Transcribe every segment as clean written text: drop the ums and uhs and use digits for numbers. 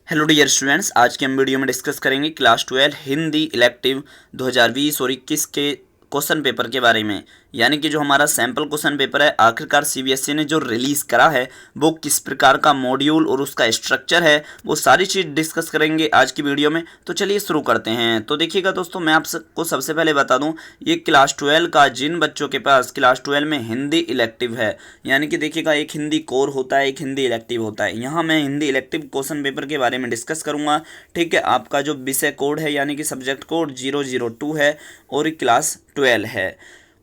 Hello dear students, आज के हम वीडियो में डिस्कस करेंगे क्लास 12 हिंदी इलेक्टिव 2020 और 21 के क्वेश्चन पेपर के बारे में। यानी कि जो हमारा सैम्पल क्वेश्चन पेपर है, आखिरकार सीबीएसई ने जो रिलीज़ करा है वो किस प्रकार का मॉड्यूल और उसका स्ट्रक्चर है, वो सारी चीज़ डिस्कस करेंगे आज की वीडियो में। तो चलिए शुरू करते हैं। तो देखिएगा दोस्तों, मैं आपको सबसे पहले बता दूं, ये क्लास 12 का जिन बच्चों के पास क्लास 12 में हिंदी इलेक्टिव है, यानी कि देखिएगा एक हिंदी कोर होता है, एक हिंदी इलेक्टिव होता है। यहाँ मैं हिंदी इलेक्टिव क्वेश्चन पेपर के बारे में डिस्कस करूँगा। ठीक है, आपका जो विषय कोड है यानी कि सब्जेक्ट कोड 002 है और क्लास 12 है।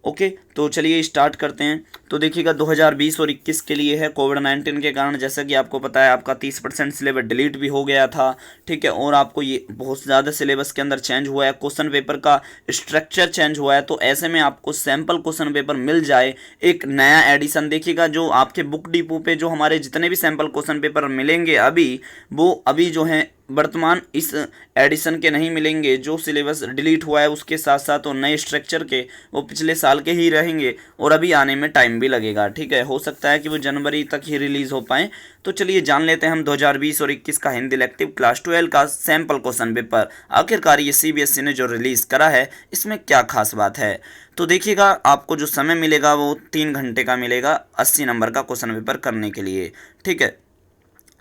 ओके, तो चलिए स्टार्ट करते हैं। तो देखिएगा 2020 और 21 के लिए है। कोविड-19 के कारण जैसा कि आपको पता है आपका 30% सिलेबस डिलीट भी हो गया था। ठीक है, और आपको ये बहुत ज़्यादा सिलेबस के अंदर चेंज हुआ है, क्वेश्चन पेपर का स्ट्रक्चर चेंज हुआ है। तो ऐसे में आपको सैम्पल क्वेश्चन पेपर मिल जाए, एक नया एडिशन। देखिएगा जो आपके बुक डिपो पे जो हमारे जितने भी सैम्पल क्वेश्चन पेपर मिलेंगे अभी, वो अभी जो हैं वर्तमान इस एडिशन के नहीं मिलेंगे। जो सिलेबस डिलीट हुआ है उसके साथ साथ और नए स्ट्रक्चर के वो पिछले साल के ही रहेंगे और अभी आने में टाइम भी लगेगा। ठीक है, हो सकता है कि वो जनवरी तक ही रिलीज़ हो पाए। तो चलिए जान लेते हैं हम 2020 और 21 का हिंदी इलेक्टिव क्लास 12 का सैम्पल क्वेश्चन पेपर। आखिरकार ये सीबीएसई ने जो रिलीज़ करा है इसमें क्या खास बात है। तो देखिएगा आपको जो समय मिलेगा वो 3 घंटे का मिलेगा 80 नंबर का क्वेश्चन पेपर करने के लिए। ठीक है,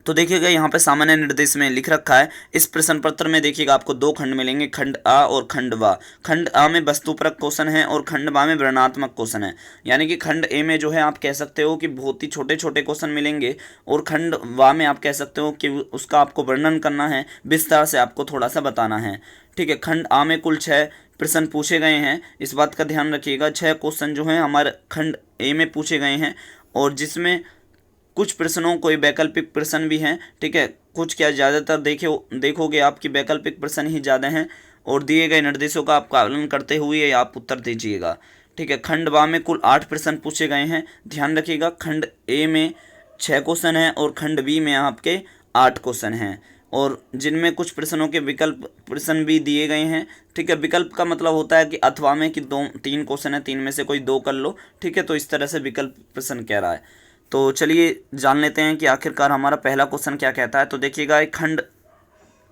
तो देखिएगा यहाँ पे सामान्य निर्देश में लिख रखा है। इस प्रश्न पत्र में देखिएगा आपको 2 खंड मिलेंगे, खंड आ और खंड वा। खंड आ में वस्तुपरक क्वेश्चन है और खंड बा में वर्णनात्मक क्वेश्चन है। यानी कि खंड ए में जो है आप कह सकते हो कि बहुत ही छोटे छोटे क्वेश्चन मिलेंगे और खंड वा में आप कह सकते हो कि उसका आपको वर्णन करना है, विस्तार से आपको थोड़ा सा बताना है। ठीक है, खंड आ में कुल 6 प्रश्न पूछे गए हैं, इस बात का ध्यान रखिएगा। 6 क्वेश्चन जो हैं हमारे खंड ए में पूछे गए हैं और जिसमें कुछ प्रश्नों कोई वैकल्पिक प्रश्न भी हैं। ठीक है, कुछ क्या ज़्यादातर देखोगे आपकी वैकल्पिक प्रश्न ही ज़्यादा हैं और दिए गए निर्देशों का आप पालन करते हुए आप उत्तर दीजिएगा। ठीक है, खंड बा में कुल 8 प्रश्न पूछे गए हैं। ध्यान रखिएगा, खंड ए में 6 क्वेश्चन हैं और खंड बी में आपके 8 क्वेश्चन हैं और जिनमें कुछ प्रश्नों के विकल्प प्रश्न भी दिए गए हैं। ठीक है, विकल्प का मतलब होता है कि अथवा में कि 3 क्वेश्चन है, 3 में से कोई 2 कर लो। ठीक है, तो इस तरह से विकल्प प्रश्न कह रहा है। तो चलिए जान लेते हैं कि आखिरकार हमारा पहला क्वेश्चन क्या कहता है। तो देखिएगा एक खंड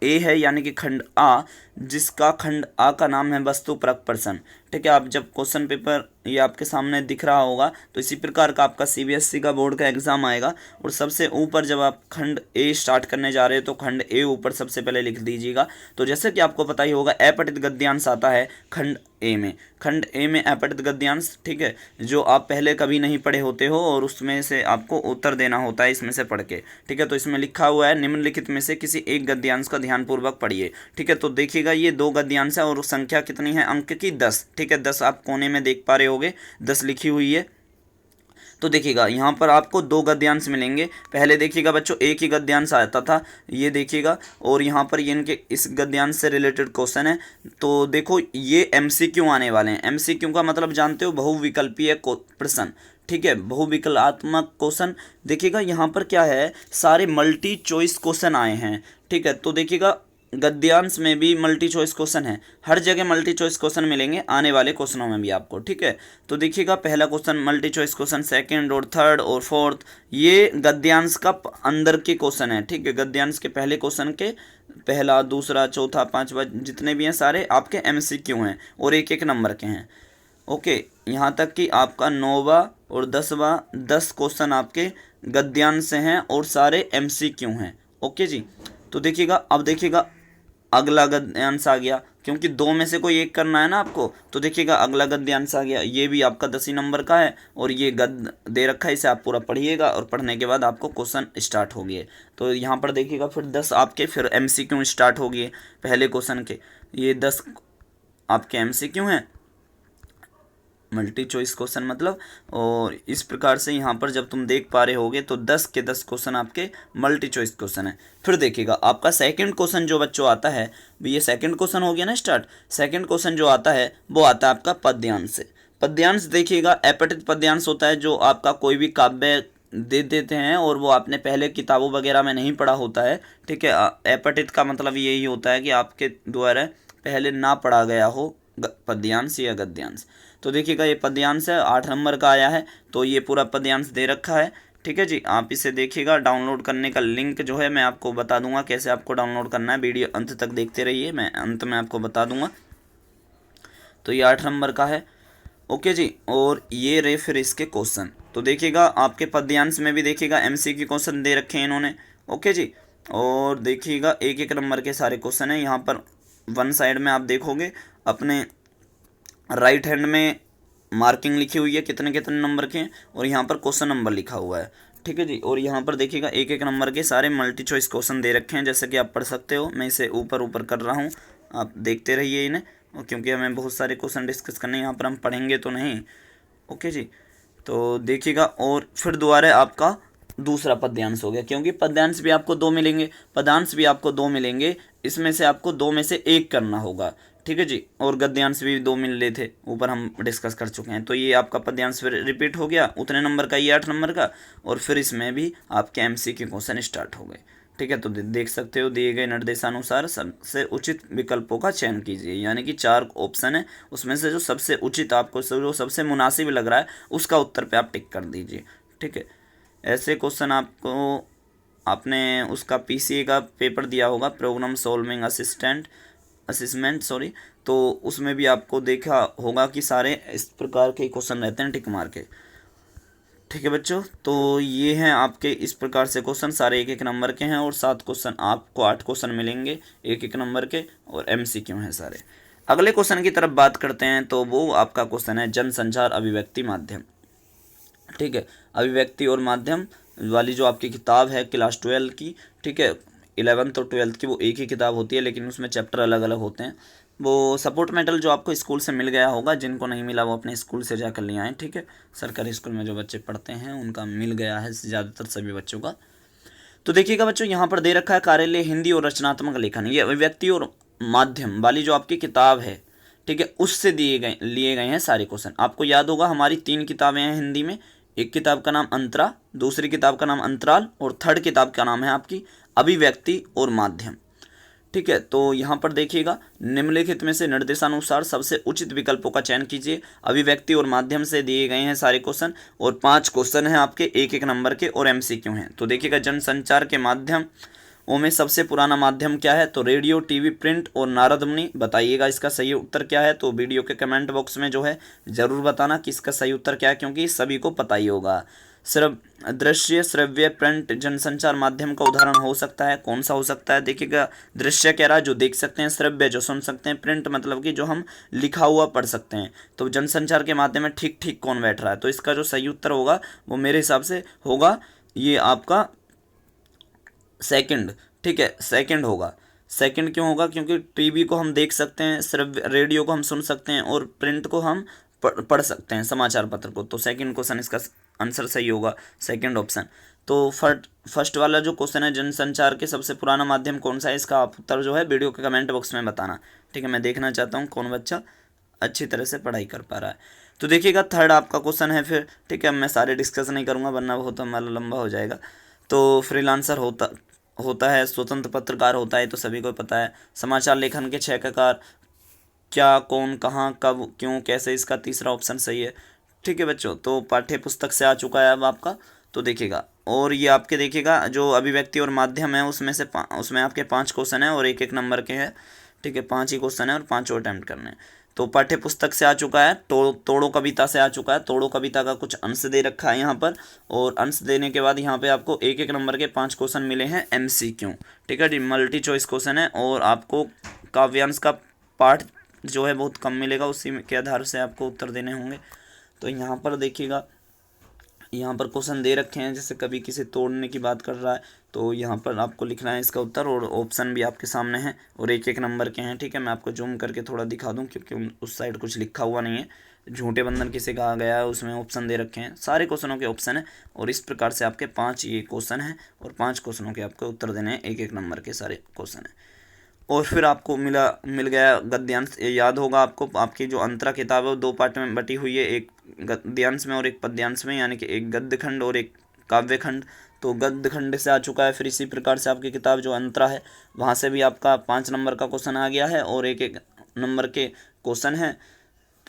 ए है यानी कि खंड आ, जिसका खंड आ का नाम है वस्तुपरक प्रश्न। ठीक है, आप जब क्वेश्चन पेपर ये आपके सामने दिख रहा होगा तो इसी प्रकार का आपका सीबीएसई का बोर्ड का एग्जाम आएगा और सबसे ऊपर जब आप खंड ए स्टार्ट करने जा रहे हो तो खंड ए ऊपर सबसे पहले लिख दीजिएगा। तो जैसे कि आपको पता ही होगा अपठित गद्यांश आता है खंड ए में। खंड ए में अपठित गद्यांश, ठीक है, जो आप पहले कभी नहीं पढ़े होते हो और उसमें से आपको उत्तर देना होता है इसमें से पढ़ के। ठीक है, तो इसमें लिखा हुआ है निम्नलिखित में से किसी एक गद्यांश का ध्यानपूर्वक पढ़िए। ठीक है, तो देखिएगा ये 2 गद्यांश है और संख्या कितनी है अंक की 10। ठीक है, 10 आप कोने में देख पा रहे होगे, 10 लिखी हुई है। तो देखिएगा यहाँ पर आपको 2 गद्यांश मिलेंगे। पहले देखिएगा बच्चों एक ही गद्यांश आता था, ये देखिएगा, और यहाँ पर ये इनके इस गद्यांश से रिलेटेड क्वेश्चन है। तो देखो ये एमसीक्यू आने वाले हैं। एमसीक्यू का मतलब जानते हो, बहुविकल्पीय प्रश्न। ठीक है, बहुविकल्पात्मक क्वेश्चन। देखिएगा यहाँ पर क्या है, सारे मल्टी चॉइस क्वेश्चन आए हैं। ठीक है, तो देखिएगा गद्यांश में भी मल्टी चॉइस क्वेश्चन है, हर जगह मल्टी चॉइस क्वेश्चन मिलेंगे आने वाले क्वेश्चनों में भी आपको। ठीक है, तो देखिएगा पहला question multi choice question, second और थर्ड और फोर्थ ये गद्यांश का अंदर के क्वेश्चन है। ठीक है, गद्यांश के पहले क्वेश्चन के पहला, दूसरा, चौथा, पांचवा जितने भी हैं सारे आपके एमसीक्यू हैं और 1-1 नंबर के हैं। ओके, यहाँ तक कि आपका 9वां और 10वां 10 क्वेश्चन आपके गद्यांश से हैं और सारे एमसीक्यू हैं। ओके जी, तो देखिएगा अब देखिएगा अगला गद्यांश आ गया, क्योंकि 2 में से कोई एक करना है ना आपको। तो देखिएगा अगला गद्यांश आ गया, ये भी आपका 10 ही नंबर का है और ये गद्य दे रखा है, इसे आप पूरा पढ़िएगा और पढ़ने के बाद आपको क्वेश्चन स्टार्ट हो गए। तो यहाँ पर देखिएगा फिर 10 आपके फिर एमसीक्यू स्टार्ट हो गए पहले क्वेश्चन के। ये 10 आपके एमसीक्यू हैं, मल्टी चॉइस क्वेश्चन मतलब। और इस प्रकार से यहाँ पर जब तुम देख पा रहे होगे तो 10 के 10 क्वेश्चन आपके मल्टी चॉइस क्वेश्चन है। फिर देखिएगा आपका सेकंड क्वेश्चन जो बच्चों आता है, ये सेकंड क्वेश्चन हो गया ना स्टार्ट। सेकंड क्वेश्चन जो आता है वो आता है आपका पद्यांश से। पद्यांश देखिएगा अपठित पद्यांश होता है, जो आपका कोई भी काव्य दे देते हैं और वो आपने पहले किताबों वगैरह में नहीं पढ़ा होता है। ठीक है, अपठित का मतलब यही होता है कि आपके द्वारा पहले ना पढ़ा गया हो पद्यांश या गद्यांश। तो देखिएगा ये पद्यांश है, 8 नंबर का आया है। तो ये पूरा पद्यांश दे रखा है। ठीक है जी। आप इसे देखिएगा, डाउनलोड करने का लिंक जो है मैं आपको बता दूंगा कैसे आपको डाउनलोड करना है। वीडियो अंत तक देखते रहिए, मैं अंत में आपको बता दूंगा। तो ये 8 नंबर का है। ओके जी। और ये रहे फिर इसके क्वेश्चन। तो देखिएगा आपके पद्यांश में भी देखिएगा MCQ क्वेश्चन दे रखे हैं इन्होंने। ओके जी। और देखिएगा एक एक नंबर के सारे क्वेश्चन हैं। यहाँ पर वन साइड में आप देखोगे अपने राइट हैंड में मार्किंग लिखी हुई है कितने कितने नंबर के हैं, और यहाँ पर क्वेश्चन नंबर लिखा हुआ है। ठीक है जी। और यहाँ पर देखिएगा एक एक नंबर के सारे मल्टी चॉइस क्वेश्चन दे रखे हैं, जैसे कि आप पढ़ सकते हो। मैं इसे ऊपर ऊपर कर रहा हूँ, आप देखते रहिए इन्हें, और क्योंकि हमें बहुत सारे क्वेश्चन डिस्कस करने हैं, यहाँ पर हम पढ़ेंगे तो नहीं। ओके जी। तो देखिएगा, और फिर दोबारा आपका दूसरा पद्यांश हो गया, क्योंकि पद्यांश भी आपको 2 मिलेंगे, पदांश भी आपको 2 मिलेंगे। इसमें से आपको 2 में से 1 करना होगा। ठीक है जी। और गद्यांश भी 2 मिल रहे थे, ऊपर हम डिस्कस कर चुके हैं। तो ये आपका पद्यांश फिर रिपीट हो गया उतने नंबर का, ये 8 नंबर का। और फिर इसमें भी आपके MCQ क्वेश्चन स्टार्ट हो गए। ठीक है। तो देख सकते हो, दिए गए निर्देशानुसार सबसे उचित विकल्पों का चयन कीजिए। यानी कि 4 ऑप्शन है, उसमें से जो सबसे उचित आपको जो सबसे मुनासिब लग रहा है उसका उत्तर पे आप टिक कर दीजिए। ठीक है। ऐसे क्वेश्चन आपको आपने उसका PCA का पेपर दिया होगा, प्रोग्राम सॉल्विंग असिस्मेंट सॉरी। तो उसमें भी आपको देखा होगा कि सारे इस प्रकार के क्वेश्चन रहते हैं टिक मार के। ठीक है बच्चों। तो ये हैं आपके इस प्रकार से क्वेश्चन, सारे एक एक नंबर के हैं, और 7 क्वेश्चन आपको 8 क्वेश्चन मिलेंगे एक एक नंबर के, और MCQ हैं सारे। अगले क्वेश्चन की तरफ बात करते हैं, तो वो आपका क्वेश्चन है जनसंचार अभिव्यक्ति माध्यम। ठीक है। अभिव्यक्ति और माध्यम वाली जो आपकी किताब है क्लास 12 की, ठीक है, 11th और 12th की, वो एक ही किताब होती है, लेकिन उसमें चैप्टर अलग अलग होते हैं। वो सपोर्ट मेटल जो आपको स्कूल से मिल गया होगा, जिनको नहीं मिला वो अपने स्कूल से जाकर ले आएँ। ठीक है। सरकारी स्कूल में जो बच्चे पढ़ते हैं उनका मिल गया है, ज़्यादातर सभी बच्चों का। तो देखिएगा बच्चों, यहाँ पर दे रखा है कार्यालय हिंदी और रचनात्मक लेखन। ये अभिव्यक्ति और माध्यम वाली जो आपकी किताब है, ठीक है, उससे लिए गए हैं सारे क्वेश्चन। आपको याद होगा हमारी 3 किताबें हैं हिंदी में। एक किताब का नाम अंतरा, दूसरी किताब का नाम अंतराल, और थर्ड किताब का नाम है आपकी अभिव्यक्ति और माध्यम। ठीक है। तो यहाँ पर देखिएगा, निम्नलिखित में से निर्देशानुसार सबसे उचित विकल्पों का चयन कीजिए। अभिव्यक्ति और माध्यम से दिए गए हैं सारे क्वेश्चन, और 5 क्वेश्चन हैं आपके एक एक नंबर के, और MCQ हैं। तो देखिएगा, जनसंचार के माध्यम में सबसे पुराना माध्यम क्या है? तो रेडियो, टीवी, प्रिंट और नारद मुनि। बताइएगा इसका सही उत्तर क्या है। तो वीडियो के कमेंट बॉक्स में जो है ज़रूर बताना कि इसका सही उत्तर क्या है, क्योंकि सभी को पता ही होगा। दृश्य, श्रव्य, प्रिंट जनसंचार माध्यम का उदाहरण हो सकता है। कौन सा हो सकता है? देखिएगा, दृश्य कह रहा है जो देख सकते हैं, श्रव्य जो सुन सकते हैं, प्रिंट मतलब कि जो हम लिखा हुआ पढ़ सकते हैं। तो जनसंचार के माध्यम में ठीक ठीक कौन बैठ रहा है? तो इसका जो सही उत्तर होगा वो मेरे हिसाब से होगा ये आपका सेकंड। ठीक है, सेकंड होगा। सेकंड क्यों होगा? क्योंकि टीवी को हम देख सकते हैं, सिर्फ रेडियो को हम सुन सकते हैं, और प्रिंट को हम पढ़ सकते हैं, समाचार पत्र को। तो सेकंड क्वेश्चन इसका आंसर सही होगा, सेकंड ऑप्शन। तो फर्स्ट वाला जो क्वेश्चन है, जनसंचार के सबसे पुराना माध्यम कौन सा है, इसका आप उत्तर जो है वीडियो के कमेंट बॉक्स में बताना। ठीक है, मैं देखना चाहता हूँ कौन बच्चा अच्छी तरह से पढ़ाई कर पा रहा है। तो देखिएगा, थर्ड आपका क्वेश्चन है फिर। ठीक है, मैं सारे डिस्कस नहीं करूँगा वरना बहुत हमारा लंबा हो जाएगा। तो फ्रीलांसर होता है, स्वतंत्र पत्रकार होता है, तो सभी को पता है। समाचार लेखन के 6 प्रकार, क्या, कौन, कहाँ, कब, क्यों, कैसे, इसका तीसरा ऑप्शन सही है। ठीक है बच्चों, तो पाठ्य पुस्तक से आ चुका है अब आपका। तो देखिएगा, और ये आपके देखिएगा जो अभिव्यक्ति और माध्यम है उसमें आपके 5 क्वेश्चन हैं और एक एक नंबर के हैं। ठीक है, 5 ही क्वेश्चन है और 5 अटेम्प्ट करने हैं। तो पाठ्य पुस्तक से आ चुका है, तोड़ो कविता से आ चुका है। तोड़ो कविता का कुछ अंश दे रखा है यहाँ पर, और अंश देने के बाद यहाँ पे आपको एक एक नंबर के 5 क्वेश्चन मिले हैं MCQ। ठीक है जी, मल्टी चॉइस क्वेश्चन है, और आपको काव्यांश का पार्ट जो है बहुत कम मिलेगा, उसी के आधार से आपको उत्तर देने होंगे। तो यहाँ पर देखिएगा, यहाँ पर क्वेश्चन दे रखे हैं, जैसे कभी किसी तोड़ने की बात कर रहा है, तो यहाँ पर आपको लिखना है इसका उत्तर, और ऑप्शन भी आपके सामने हैं और एक एक नंबर के हैं। ठीक है, मैं आपको जूम करके थोड़ा दिखा दूँ, क्योंकि उस साइड कुछ लिखा हुआ नहीं है। झूठे बंधन किसे कहा गया है, उसमें ऑप्शन दे रखे हैं, सारे क्वेश्चनों के ऑप्शन है। और इस प्रकार से आपके 5 ये क्वेश्चन हैं, और 5 क्वेश्चनों के आपको उत्तर देने हैं, एक एक नंबर के सारे क्वेश्चन हैं। और फिर आपको मिल गया गद्यांश। याद होगा आपको, आपकी जो अंतरा किताब है वो 2 पार्ट में बटी हुई है, एक गद्यांश में और एक पद्यांश में, यानी कि एक गद्य खंड और एक काव्य खंड। तो गद्य खंड से आ चुका है। फिर इसी प्रकार से आपकी किताब जो अंतरा है वहाँ से भी आपका 5 नंबर का क्वेश्चन आ गया है, और एक एक नंबर के क्वेश्चन हैं।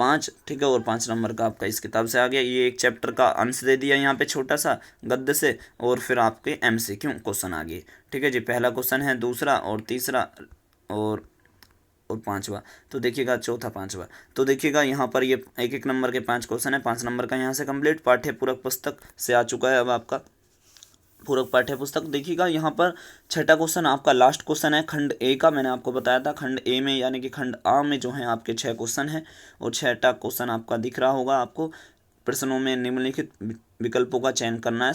5, ठीक है, और 5 नंबर का आपका इस किताब से आ गया। ये एक चैप्टर का अंश दे दिया यहाँ पे छोटा सा गद्य से, और फिर आपके MCQ क्वेश्चन आ गए, ठीक है जी। पहला क्वेश्चन है, दूसरा और तीसरा और पांचवा, तो देखिएगा चौथा पांचवा। तो देखिएगा यहाँ पर ये एक एक नंबर के 5 क्वेश्चन है, 5 नंबर का यहाँ से कंप्लीट। पाठ्य पूरक पुस्तक से आ चुका है अब आपका पूरक पाठ्य पुस्तक। देखिएगा यहाँ पर छठा क्वेश्चन आपका लास्ट क्वेश्चन है खंड ए का। मैंने आपको बताया था खंड ए में यानी कि खंड आ में जो है आपके 6 क्वेश्चन हैं, और छठा क्वेश्चन आपका दिख रहा होगा आपको। प्रश्नों में निम्नलिखित विकल्पों का चयन करना है।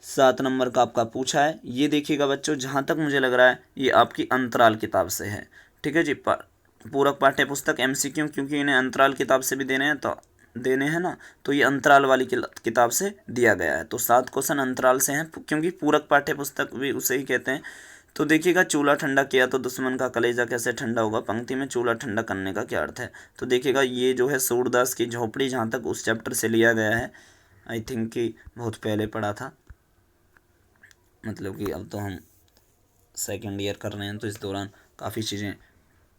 7 नंबर का आपका पूछा है। ये देखिएगा बच्चों, जहाँ तक मुझे लग रहा है ये आपकी अंतराल किताब से है, ठीक है जी। पूरक पाठ्य पुस्तक MCQ, क्योंकि इन्हें अंतराल किताब से भी देने हैं तो देने हैं ना, तो ये अंतराल वाली किताब से दिया गया है। तो 7 क्वेश्चन अंतराल से हैं, क्योंकि पूरक पाठ्य पुस्तक भी उसे ही कहते हैं। तो देखिएगा, चूल्हा ठंडा किया तो दुश्मन का कलेजा कैसे ठंडा होगा, पंक्ति में चूल्हा ठंडा करने का क्या अर्थ है। तो देखिएगा ये जो है सूरदास की झोपड़ी, जहाँ तक उस चैप्टर से लिया गया है। आई थिंक कि बहुत पहले पढ़ा था, मतलब कि अब तो हम सेकेंड ईयर कर रहे हैं, तो इस दौरान काफ़ी चीज़ें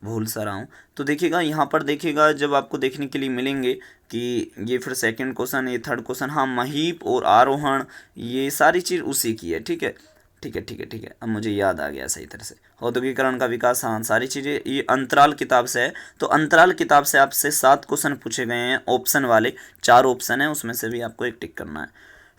भूल सा रहा हूँ। तो देखिएगा यहाँ पर देखिएगा, जब आपको देखने के लिए मिलेंगे कि ये फिर सेकंड क्वेश्चन, ये थर्ड क्वेश्चन, हाँ महीप और आरोहण ये सारी चीज़ उसी की है, ठीक है ठीक है ठीक है ठीक है। अब मुझे याद आ गया सही तरह से, औद्योगिकरण का विकास, हाँ सारी चीज़ें ये अंतराल किताब से है। तो अंतराल किताब से आपसे 7 क्वेश्चन पूछे गए हैं, ऑप्शन वाले 4 ऑप्शन है, उसमें से भी आपको एक टिक करना है,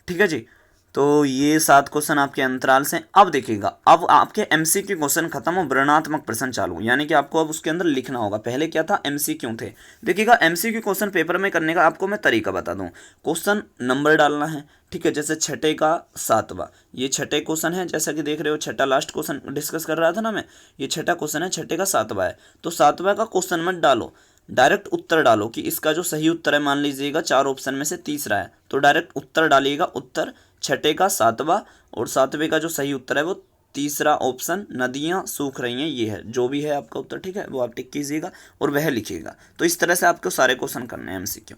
ठीक है जी। तो ये 7 क्वेश्चन आपके अंतराल से। अब देखिएगा, अब आपके MCQ क्वेश्चन खत्म और वर्णनात्मक प्रश्न चालू, यानी कि आपको अब उसके अंदर लिखना होगा। पहले क्या था, MCQ थे। देखिएगा MCQ क्वेश्चन पेपर में करने का आपको मैं तरीका बता दूं। क्वेश्चन नंबर डालना है, ठीक है, जैसे छठे का 7वां, ये छठे क्वेश्चन है, जैसा कि देख रहे हो छठा लास्ट क्वेश्चन डिस्कस कर रहा था ना मैं, ये छठा क्वेश्चन है, छठे का 7वां है। तो 7वां का क्वेश्चन मत डालो, डायरेक्ट उत्तर डालो कि इसका जो सही उत्तर है, मान लीजिएगा 4 ऑप्शन में से तीसरा है, तो डायरेक्ट उत्तर डालिएगा, उत्तर छठे का 7वां, और 7वें का जो सही उत्तर है वो तीसरा ऑप्शन, नदियाँ सूख रही हैं, ये है जो भी है आपका उत्तर, ठीक है, वो आप टिक कीजिएगा और वह लिखिएगा। तो इस तरह से आपको सारे क्वेश्चन करने हैं MCQ।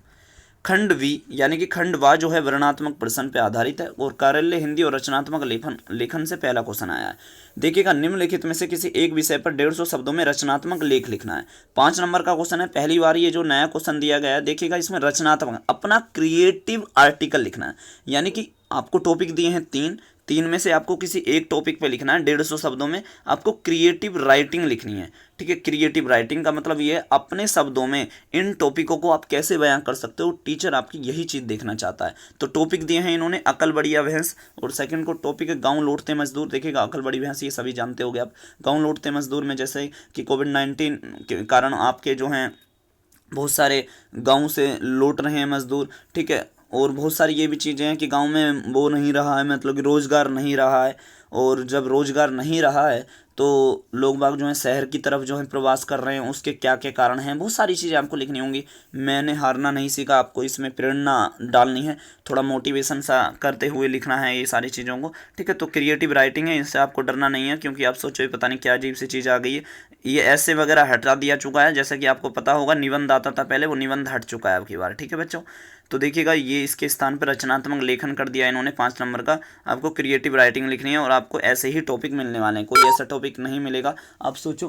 खंड वी यानी कि खंड वा जो है वर्णनात्मक प्रश्न पे आधारित है, और कार्यालय हिंदी और रचनात्मक लेखन से पहला क्वेश्चन आया है। देखिएगा, निम्नलिखित में से किसी एक विषय पर 150 शब्दों में रचनात्मक लेख लिखना है। 5 नंबर का क्वेश्चन है। पहली बार ये जो नया क्वेश्चन दिया गया है, देखिएगा इसमें रचनात्मक अपना क्रिएटिव आर्टिकल लिखना है, यानी कि आपको टॉपिक दिए हैं 3 में से आपको किसी एक टॉपिक पे लिखना है। 150 शब्दों में आपको क्रिएटिव राइटिंग लिखनी है, ठीक है। क्रिएटिव राइटिंग का मतलब ये है अपने शब्दों में इन टॉपिकों को आप कैसे बयां कर सकते हो, टीचर आपकी यही चीज़ देखना चाहता है। तो टॉपिक दिए हैं इन्होंने, अकल बढ़िया भैंस, और सेकंड को टॉपिक है गाँव लौटते मजदूर। देखिएगा, अकल बड़ी भैंस ये सभी जानते होगे आप। गाँव लौटते मजदूर में जैसे कि कोविड-19 के कारण आपके जो हैं बहुत सारे गाँव से लौट रहे हैं मजदूर, ठीक है, और बहुत सारी ये भी चीज़ें हैं कि गांव में वो नहीं रहा है, मतलब कि रोज़गार नहीं रहा है, और जब रोज़गार नहीं रहा है तो लोग बाग जो हैं शहर की तरफ जो है प्रवास कर रहे हैं, उसके क्या क्या कारण हैं, बहुत सारी चीज़ें आपको लिखनी होंगी। मैंने हारना नहीं सीखा, आपको इसमें प्रेरणा डालनी है, थोड़ा मोटिवेशन सा करते हुए लिखना है ये सारी चीज़ों को, ठीक है। तो क्रिएटिव राइटिंग है, इससे आपको डरना नहीं है, क्योंकि आप सोचो पता नहीं क्या अजीब सी चीज़ आ गई है। ये ऐसे वगैरह हटा दिया चुका है, जैसा कि आपको पता होगा निबंध आता था पहले, वो निबंध हट चुका है अब की बार, ठीक है बच्चों। तो देखिएगा, ये इसके स्थान पर रचनात्मक लेखन कर दिया इन्होंने 5 नंबर का। आपको क्रिएटिव राइटिंग लिखनी है, और आपको ऐसे ही टॉपिक मिलने वाले हैं, कोई ऐसा टॉपिक नहीं मिलेगा। आप सोचो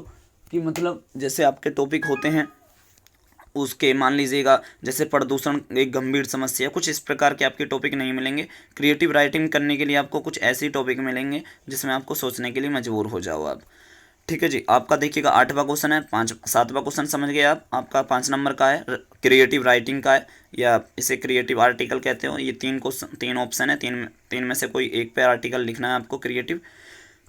कि मतलब जैसे आपके टॉपिक होते हैं उसके, मान लीजिएगा जैसे प्रदूषण एक गंभीर समस्या, कुछ इस प्रकार के आपके टॉपिक नहीं मिलेंगे। क्रिएटिव राइटिंग करने के लिए आपको कुछ ऐसे टॉपिक मिलेंगे जिसमें आपको सोचने के लिए मजबूर हो जाओ आप, ठीक है जी। आपका देखिएगा 8वां क्वेश्चन है, 7वां क्वेश्चन समझ गए आप, आपका 5 नंबर का है, क्रिएटिव राइटिंग का है, या इसे क्रिएटिव आर्टिकल कहते हो। ये 3 ऑप्शन है, तीन में से कोई एक पे आर्टिकल लिखना है आपको क्रिएटिव।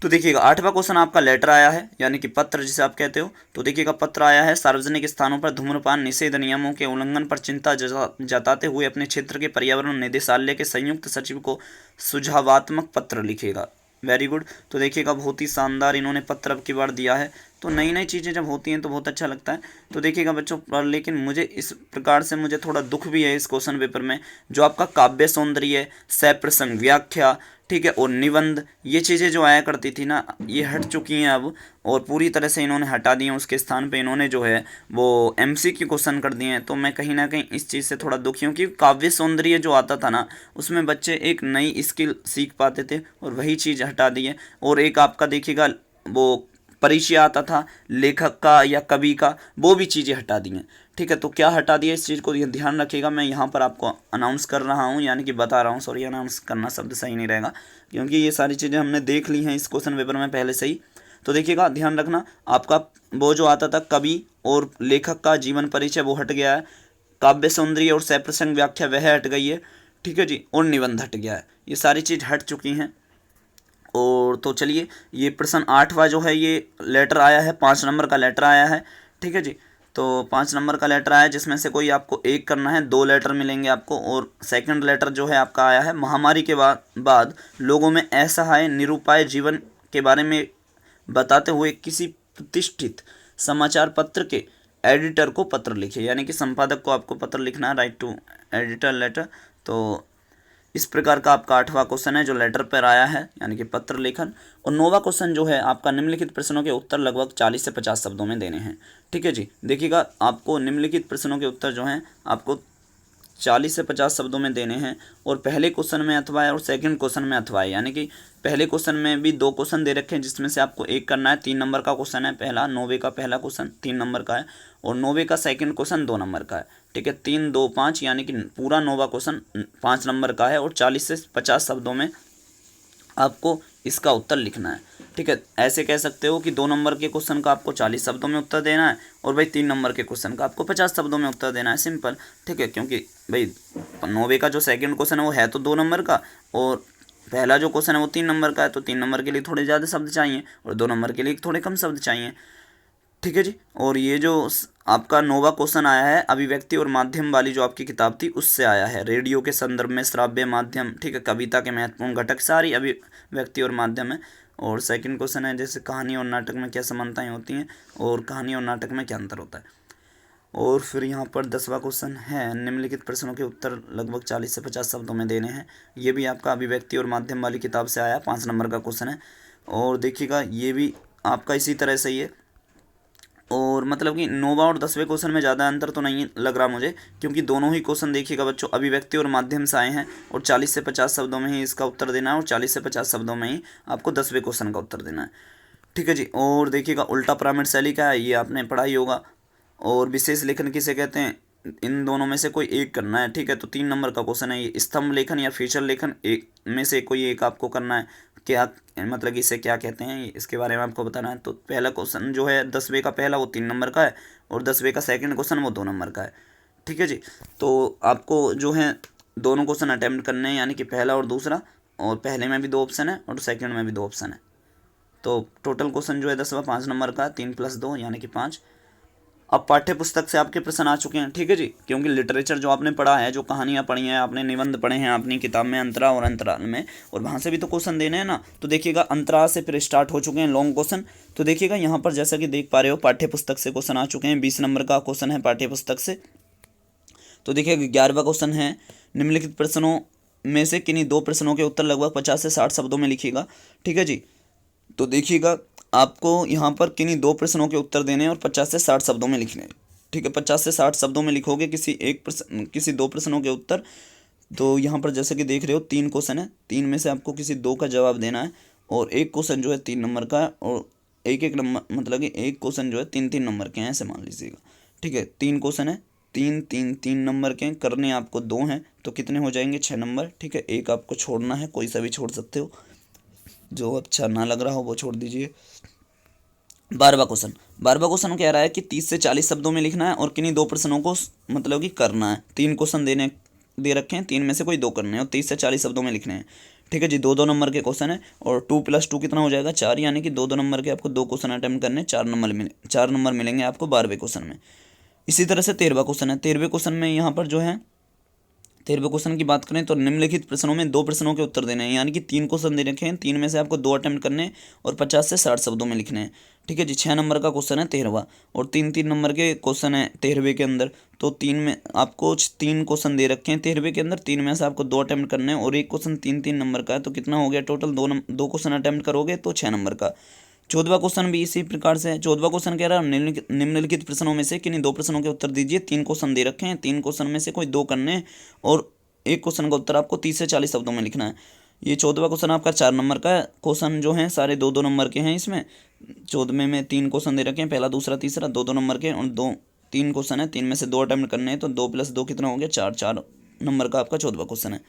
तो देखिएगा 8वां क्वेश्चन आपका लेटर आया है, यानी कि पत्र जिसे आप कहते हो। तो देखिएगा, पत्र आया है, सार्वजनिक स्थानों पर धूम्रपान निषेध नियमों के उल्लंघन पर चिंता जताते हुए अपने क्षेत्र के पर्यावरण निदेशालय के संयुक्त सचिव को सुझावात्मक पत्र लिखेगा। Very good. तो देखिएगा, बहुत ही शानदार इन्होंने पत्र अब की बार दिया है। तो नई नई चीज़ें जब होती हैं तो बहुत अच्छा लगता है। तो देखिएगा बच्चों, लेकिन मुझे इस प्रकार से मुझे थोड़ा दुख भी है इस क्वेश्चन पेपर में, जो आपका काव्य सौंदर्य, सप्रसंग व्याख्या, ठीक है, और निबंध, ये चीज़ें जो आया करती थी ना, ये हट चुकी हैं अब, और पूरी तरह से इन्होंने हटा दी हैं। उसके स्थान पे इन्होंने जो है वो MCQ क्वेश्चन कर दिए हैं। तो मैं कहीं ना कहीं इस चीज़ से थोड़ा दुखी हूँ कि काव्य सौंदर्य जो आता था ना, उसमें बच्चे एक नई स्किल सीख पाते थे, और वही चीज़ हटा दी है। और एक आपका देखिएगा वो परिचय आता था लेखक का या कवि का, वो भी चीज़ें हटा दी हैं। ठीक है, तो क्या हटा दिया इस चीज़ को ध्यान रखिएगा। मैं यहाँ पर आपको अनाउंस कर रहा हूँ, यानी कि बता रहा हूँ, सॉरी अनाउंस करना शब्द सही नहीं रहेगा, क्योंकि ये सारी चीज़ें हमने देख ली हैं इस क्वेश्चन पेपर में पहले से ही। तो देखिएगा, ध्यान रखना, आपका वो जो आता था कवि और लेखक का जीवन परिचय वो हट गया है, काव्य सौंदर्य और सप्रसंग व्याख्या वह हट गई है। ठीक है जी, और निबंध हट गया है, ये सारी चीज़ हट चुकी हैं। और तो चलिए, ये प्रश्न 8वां जो है ये लेटर आया है, 5 नंबर का लेटर आया है। ठीक है जी, तो 5 नंबर का लेटर आया, जिसमें से कोई आपको एक करना है, 2 लेटर मिलेंगे आपको। और सेकंड लेटर जो है आपका आया है, महामारी के बाद लोगों में असहाय निरुपाय जीवन के बारे में बताते हुए किसी प्रतिष्ठित समाचार पत्र के एडिटर को पत्र लिखे, यानी कि संपादक को आपको पत्र लिखना है, राइट टू एडिटर लेटर। तो इस प्रकार का आपका 8वां क्वेश्चन है जो लेटर पर आया है, यानी कि पत्र लेखन। और 9वां क्वेश्चन जो है आपका, निम्नलिखित प्रश्नों के उत्तर लगभग 40 से 50 शब्दों में देने हैं। ठीक है जी, देखिएगा, आपको निम्नलिखित प्रश्नों के उत्तर जो हैं आपको 40 से 50 शब्दों में देने हैं। और पहले क्वेश्चन में अथवा है और सेकंड क्वेश्चन में अथवा है, यानी कि पहले क्वेश्चन में भी 2 क्वेश्चन दे रखे हैं, जिसमें से आपको एक करना है। 3 नंबर का क्वेश्चन है पहला, 9वें का पहला क्वेश्चन 3 नंबर का है, और 9वें का सेकंड क्वेश्चन 2 नंबर का है। ठीक है, 3, 2, 5, यानी कि पूरा 9वां क्वेश्चन 5 नंबर का है, और 40 से 50 शब्दों में आपको इसका उत्तर लिखना है। ठीक है, ऐसे कह सकते हो कि 2 नंबर के क्वेश्चन का आपको 40 शब्दों में उत्तर देना है, और भाई 3 नंबर के क्वेश्चन का आपको 50 शब्दों में उत्तर देना है, सिंपल। ठीक है, क्योंकि भाई 9वें का जो सेकंड क्वेश्चन है वो है तो 2 नंबर का, और पहला जो क्वेश्चन है वो 3 नंबर का है, तो 3 नंबर के लिए थोड़े ज़्यादा शब्द चाहिए, और 2 नंबर के लिए थोड़े कम शब्द चाहिए। ठीक है जी, और ये जो आपका 9वां क्वेश्चन आया है, अभिव्यक्ति और माध्यम वाली जो आपकी किताब थी उससे आया है, रेडियो के संदर्भ में श्राव्य माध्यम। ठीक है, कविता के महत्वपूर्ण घटक, सारी अभिव्यक्ति और माध्यम है। और सेकंड क्वेश्चन है, जैसे कहानी और नाटक में क्या समानताएं होती हैं, और कहानी और नाटक में क्या अंतर होता है। और फिर यहाँ पर 10वां क्वेश्चन है, निम्नलिखित प्रश्नों के उत्तर लगभग 40 से 50 शब्दों में देने हैं। ये भी आपका अभिव्यक्ति और माध्यम वाली किताब से आया, 5 नंबर का क्वेश्चन है। और देखिएगा, ये भी आपका इसी तरह से ही है, और मतलब कि 9वां और 10वें क्वेश्चन में ज़्यादा अंतर तो नहीं लग रहा मुझे, क्योंकि दोनों ही क्वेश्चन देखिएगा बच्चों अभिव्यक्ति और माध्यम से आए हैं, और 40 से 50 शब्दों में ही इसका उत्तर देना है, और 40 से 50 शब्दों में ही आपको 10वें क्वेश्चन का उत्तर देना है। ठीक है जी, और देखिएगा, उल्टा पिरामिड शैली क्या है, ये आपने पढ़ा ही होगा। और विशेष लेखन किसे कहते हैं, इन दोनों में से कोई एक करना है। ठीक है, तो 3 नंबर का क्वेश्चन है ये, स्तंभ लेखन या फीचर लेखन, एक में से कोई एक आपको करना है। क्या मतलब इसे क्या कहते हैं, इसके बारे में आपको बताना है। तो पहला क्वेश्चन जो है 10वें का पहला वो 3 नंबर का है, और 10वें का सेकंड क्वेश्चन वो 2 नंबर का है। ठीक है जी, तो आपको जो है दोनों क्वेश्चन अटैम्प्ट करने हैं, यानी कि पहला और दूसरा, और पहले में भी 2 ऑप्शन है और सेकंड में भी 2 ऑप्शन है। तो टोटल क्वेश्चन जो है 10वां 5 नंबर का, 3 + 2 यानी कि 5। अब पाठ्य पुस्तक से आपके प्रश्न आ चुके हैं। ठीक है जी, क्योंकि लिटरेचर जो आपने पढ़ा है, जो कहानियाँ पढ़ी हैं आपने, निबंध पढ़े हैं अपनी किताब में अंतरा और अंतराल में, और वहाँ से भी तो क्वेश्चन देने हैं ना। तो देखिएगा, अंतराल से फिर स्टार्ट हो चुके हैं लॉन्ग क्वेश्चन। तो देखिएगा, यहाँ पर जैसा कि देख पा रहे हो पाठ्य पुस्तक से क्वेश्चन आ चुके हैं, 20 नंबर का क्वेश्चन है पाठ्य पुस्तक से। तो देखिएगा, 11वां क्वेश्चन है, निम्नलिखित प्रश्नों में से किन्हीं 2 प्रश्नों के उत्तर लगभग 50 से 60 शब्दों में लिखिएगा। ठीक है जी, तो देखिएगा, आपको यहाँ पर किन्हीं 2 प्रश्नों के उत्तर देने हैं और 50 से 60 शब्दों में लिखने हैं। ठीक है, 50 से 60 शब्दों में लिखोगे किसी 2 प्रश्नों के उत्तर। तो यहाँ पर जैसे कि देख रहे हो 3 क्वेश्चन है, 3 में से आपको किसी 2 का जवाब देना है, और एक क्वेश्चन जो है 3 नंबर का है, और एक नंबर मतलब कि एक क्वेश्चन जो है 3 नंबर के हैं, ऐसे मान लीजिएगा। ठीक है, 3 क्वेश्चन है, 3 नंबर के हैं, करने आपको 2 हैं, तो कितने हो जाएंगे 6 नंबर। ठीक है, एक आपको छोड़ना है, कोई सा भी छोड़ सकते हो, जो अच्छा ना लग रहा हो वो छोड़ दीजिए। 12वां क्वेश्चन कह रहा है कि 30 से 40 शब्दों में लिखना है, और किन्हीं 2 प्रश्नों को मतलब कि करना है। 3 क्वेश्चन दे रखे हैं, 3 में से कोई 2 करने हैं, और 30 से 40 शब्दों में लिखने हैं। ठीक है जी, 2 नंबर के क्वेश्चन है, और 2 + 2 कितना हो जाएगा 4, यानी कि 2 नंबर के आपको 2 क्वेश्चन अटैम्प्ट करने, 4 नंबर मिलेंगे आपको 12वें क्वेश्चन में। इसी तरह से 13वां क्वेश्चन है, 13वें क्वेश्चन में यहाँ पर जो है 13वें क्वेश्चन की बात करें तो निम्नलिखित प्रश्नों में 2 प्रश्नों के उत्तर देने हैं, यानी कि 3 क्वेश्चन दे रखे हैं, 3 में से आपको 2 अटेम्प्ट करने हैं, और 50 से 60 शब्दों में लिखने हैं। ठीक है जी, 6 नंबर का क्वेश्चन है 13वां, और 3 नंबर के क्वेश्चन है 13वें के अंदर। तो 3 में आपको 3 क्वेश्चन दे रखे हैं 13वें के अंदर, 3 में से आपको 2 अटेम्प्ट करने हैं, और एक क्वेश्चन 3 नंबर का है। तो कितना हो गया टोटल, 2 क्वेश्चन अटेम्प्ट करोगे तो 6 नंबर का। 14वां क्वेश्चन भी इसी प्रकार से है। 14वां क्वेश्चन कह रहा है निम्नलिखित प्रश्नों में से किन्हीं 2 प्रश्नों के उत्तर दीजिए। 3 क्वेश्चन दे रखे हैं, 3 क्वेश्चन में से कोई 2 करने हैं, और एक क्वेश्चन का उत्तर आपको 30 से 40 शब्दों में लिखना है। ये 14वां क्वेश्चन आपका 4 नंबर का है। क्वेश्चन जो हैं सारे 2-2 नंबर के हैं। इसमें 14वें में 3 क्वेश्चन दे रखे हैं, पहला दूसरा तीसरा 2-2 नंबर के, और 3 क्वेश्चन है, 3 में से 2 अटेम्प्ट करने हैं, तो 2 + 2 कितना हो गया 4 नंबर का आपका 14वां क्वेश्चन है।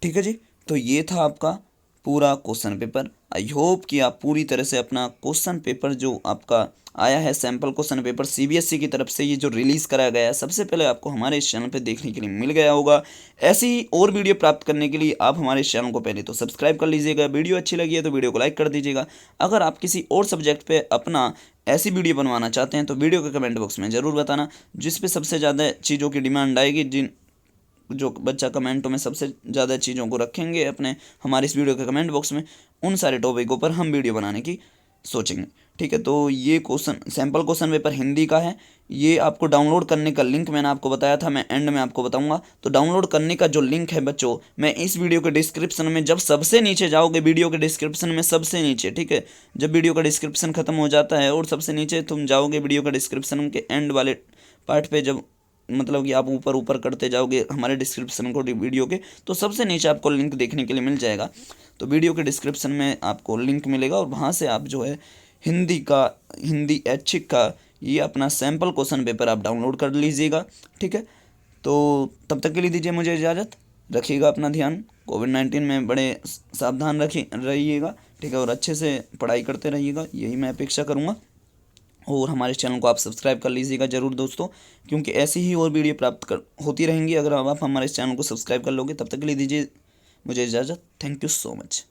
ठीक है जी, तो ये था आपका पूरा क्वेश्चन पेपर। आई होप कि आप पूरी तरह से अपना क्वेश्चन पेपर जो आपका आया है सैम्पल क्वेश्चन पेपर सीबीएसई की तरफ से, ये जो रिलीज़ कराया गया है, सबसे पहले आपको हमारे इस चैनल पे देखने के लिए मिल गया होगा। ऐसी ही और वीडियो प्राप्त करने के लिए आप हमारे इस चैनल को पहले तो सब्सक्राइब कर लीजिएगा। वीडियो अच्छी लगी है तो वीडियो को लाइक कर दीजिएगा। अगर आप किसी और सब्जेक्ट पे अपना ऐसी वीडियो बनवाना चाहते हैं तो वीडियो के कमेंट बॉक्स में ज़रूर बताना, जिस पे सबसे ज़्यादा चीज़ों की डिमांड आएगी, जो बच्चा कमेंटों में सबसे ज़्यादा चीज़ों को रखेंगे अपने हमारे इस वीडियो के कमेंट बॉक्स में, उन सारे टॉपिकों पर हम वीडियो बनाने की सोचेंगे। ठीक है, तो ये question sample question paper Hindi का है। ये आपको डाउनलोड करने का लिंक मैंने आपको बताया था, मैं एंड में आपको बताऊंगा। तो डाउनलोड करने का जो लिंक है बच्चों, मैं इस वीडियो के डिस्क्रिप्शन में, जब सबसे नीचे जाओगे वीडियो के डिस्क्रिप्शन में सबसे नीचे, ठीक है, जब वीडियो का डिस्क्रिप्शन खत्म हो जाता है और सबसे नीचे तुम जाओगे वीडियो का डिस्क्रिप्शन के एंड वाले पार्ट पे, जब मतलब कि आप ऊपर ऊपर करते जाओगे हमारे डिस्क्रिप्शन को वीडियो के, तो सबसे नीचे आपको लिंक देखने के लिए मिल जाएगा। तो वीडियो के डिस्क्रिप्शन में आपको लिंक मिलेगा और वहाँ से आप जो है हिंदी ऐच्छिक का ये अपना सैम्पल क्वेश्चन पेपर आप डाउनलोड कर लीजिएगा। ठीक है, तो तब तक के लिए दीजिए मुझे इजाज़त। रखिएगा अपना ध्यान, कोविड-19 में बड़े सावधान रहिएगा। ठीक है, और अच्छे से पढ़ाई करते रहिएगा, यही मैं अपेक्षा करूँगा। और हमारे चैनल को आप सब्सक्राइब कर लीजिएगा ज़रूर दोस्तों, क्योंकि ऐसी ही और वीडियो होती रहेंगी अगर आप हमारे इस चैनल को सब्सक्राइब कर लोगे। तब तक के लिए दीजिए मुझे इजाज़त। Thank you so much.